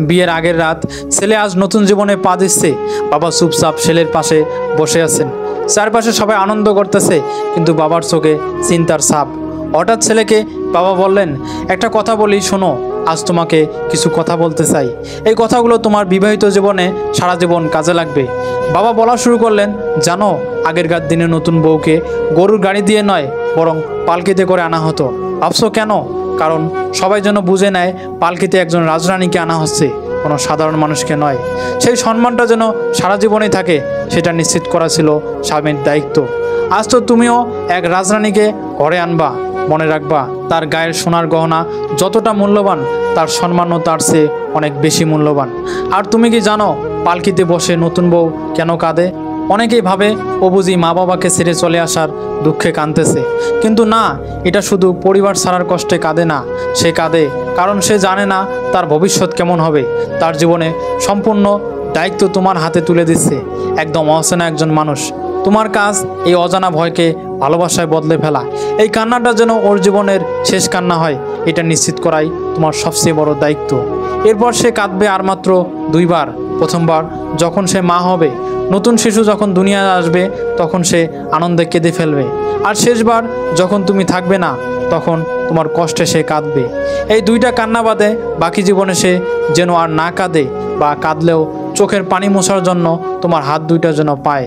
বিয়ের আগের রাত, ছেলে আজ নতুন জীবনে পা দিচ্ছে। বাবা চুপচাপ ছেলের পাশে বসে আছেন। চারপাশে সবাই আনন্দ করতেছে, কিন্তু বাবার চোখে চিন্তার ছাপ। হঠাৎ ছেলেকে বাবা বললেন, একটা কথা বলি শোনো, আজ তোমাকে কিছু কথা বলতে চাই। এই কথাগুলো তোমার বিবাহিত জীবনে সারা জীবন কাজে লাগবে। বাবা বলা শুরু করলেন, জানো, আগেরকার দিনে নতুন বউকে গরুর গাড়ি দিয়ে নয়, বরং পালকিতে করে আনা হতো। ভাবছো কেন? কারণ সবাই যেন বুঝে নেয় পালকিতে একজন রাজরানীকে আনা হচ্ছে, কোনো সাধারণ মানুষকে নয়। সেই সম্মানটা যেন সারা জীবনেই থাকে, সেটা নিশ্চিত করা ছিল স্বামীর দায়িত্ব। আজ তো তুমিও এক রাজরানীকে ঘরে আনবা। মনে রাখবা, তার গায়ের সোনার গহনা যতটা মূল্যবান, তার সম্মানও তার চেয়ে অনেক বেশি মূল্যবান। আর তুমি কি জানো পালকিতে বসে নতুন বউ কেন কাঁদে? অনেকেই ভাবে ও বুঝি মা বাবাকে ছেড়ে চলে আসার দুঃখে কাঁদতেছে, কিন্তু না, এটা শুধু পরিবার ছাড়ার কষ্টে কাঁদে না। সে কাঁদে কারণ সে জানে না তার ভবিষ্যৎ কেমন হবে। তার জীবনে সম্পূর্ণ দায়িত্ব তোমার হাতে তুলে দিচ্ছে একদম অচেনা একজন মানুষ। তোমার কাজ এই অজানা ভয়কে ভালোবাসায় বদলে ফেলা। এই কান্নাটা যেন ওর জীবনের শেষ কান্না হয়, এটা নিশ্চিত করাই তোমার সবচেয়ে বড় দায়িত্ব। এরপর সে কাঁদবে আর মাত্র দুইবার। প্রথমবার যখন সে মা হবে, নতুন শিশু যখন দুনিয়ায় আসবে, তখন সে আনন্দে কেঁদে ফেলবে। আর শেষবার যখন তুমি থাকবে না, তখন তোমার কষ্টে সে কাঁদবে। এই দুইটা কান্না বাদে বাকি জীবনে সে যেন আর না কাঁদে, বা কাঁদলেও চোখের পানি মোছার জন্য তোমার হাত দুইটা যেন পায়।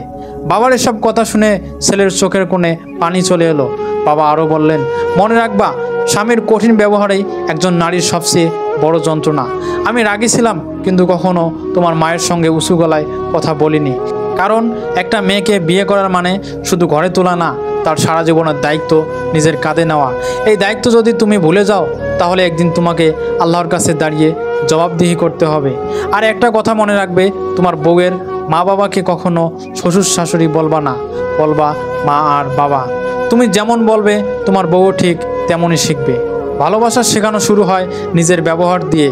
বাবার এসব কথা শুনে ছেলের চোখের কোণে পানি চলে এলো। বাবা আরও বললেন, মনে রাখবা, স্বামীর কঠিন ব্যবহারেই একজন নারীর সবচেয়ে বড় যন্ত্রণা। আমি রাগী ছিলাম, কিন্তু কখনো তোমার মায়ের সঙ্গে উঁচু গলায় কথা বলিনি। কারণ একটা মেয়েকে বিয়ে করার মানে শুধু ঘরে তোলা না, তার সারা জীবনের দায়িত্ব নিজের কাঁধে নেওয়া। এই দায়িত্ব যদি তুমি ভুলে যাও, তাহলে একদিন তোমাকে আল্লাহর কাছে দাঁড়িয়ে জবাবদিহি করতে হবে। আর একটা কথা মনে রাখবে, তোমার বউয়ের মা বাবাকে কখনো শ্বশুর শাশুড়ি বলবা না, বলবা মা আর বাবা। তুমি যেমন বলবে, তোমার বউও ঠিক তেমনই শিখবে। ভালোবাসা শেখানো শুরু হয় নিজের ব্যবহার দিয়ে।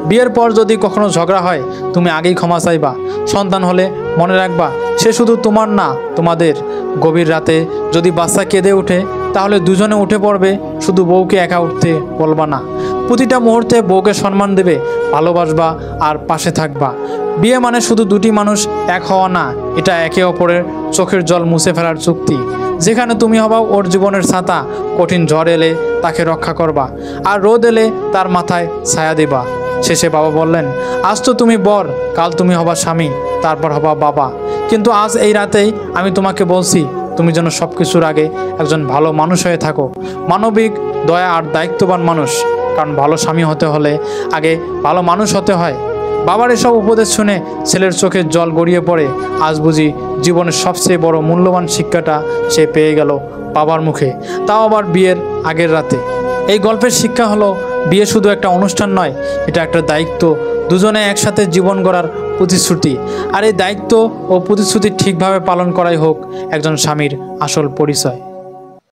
বিয়ের পর যদি কখনো ঝগড়া হয়, তুমি আগেই ক্ষমা চাইবা। সন্তান হলে মনে রাখবা, সে শুধু তোমার না, তোমাদের। গভীর রাতে যদি বাচ্চা কেঁদে ওঠে, তাহলে দুজনে উঠে পড়বে, শুধু বউকে একা উঠতে বলবা না। প্রতিটা মুহূর্তে বউকে সম্মান দেবে, ভালোবাসবা আর পাশে থাকবা। বিয়ে মানে শুধু দুটি মানুষ এক হওয়া না, এটা একে অপরের চোখের জল মুছে ফেলার চুক্তি। যেখানে তুমি হবা ওর জীবনের ছাতা, কঠিন ঝড় এলে তাকে রক্ষা করবা, আর রোদ এলে তার মাথায় ছায়া দিবা। শেষে বাবা বললেন, আজ তো তুমি বর, কাল তুমি হবা স্বামী, তারপর হবা বাবা। কিন্তু আজ এই রাতেই আমি তোমাকে বলছি, তুমি যেন সব কিছুর আগে একজন ভালো মানুষ হয়ে থাকো। মানবিক, দয়া আর দায়িত্ববান মানুষ। কারণ ভালো স্বামী হতে হলে আগে ভালো মানুষ হতে হয়। বাবার এসব উপদেশ শুনে ছেলের চোখের জল গড়িয়ে পড়ে। আজ বুঝি জীবনের সবচেয়ে বড় মূল্যবান শিক্ষাটা সে পেয়ে গেল বাবার মুখে, তাও আবার বিয়ের আগের রাতে। এই গল্পের শিক্ষা হলো, বিয়ে শুধু একটা অনুষ্ঠান নয়, এটা একটা দায়িত্ব। দুজনে একসাথে জীবন গড়ার প্রতিশ্রুতি। আর এই দায়িত্ব ও প্রতিশ্রুতি ঠিকভাবে পালন করাই হোক একজন স্বামীর আসল পরিচয়।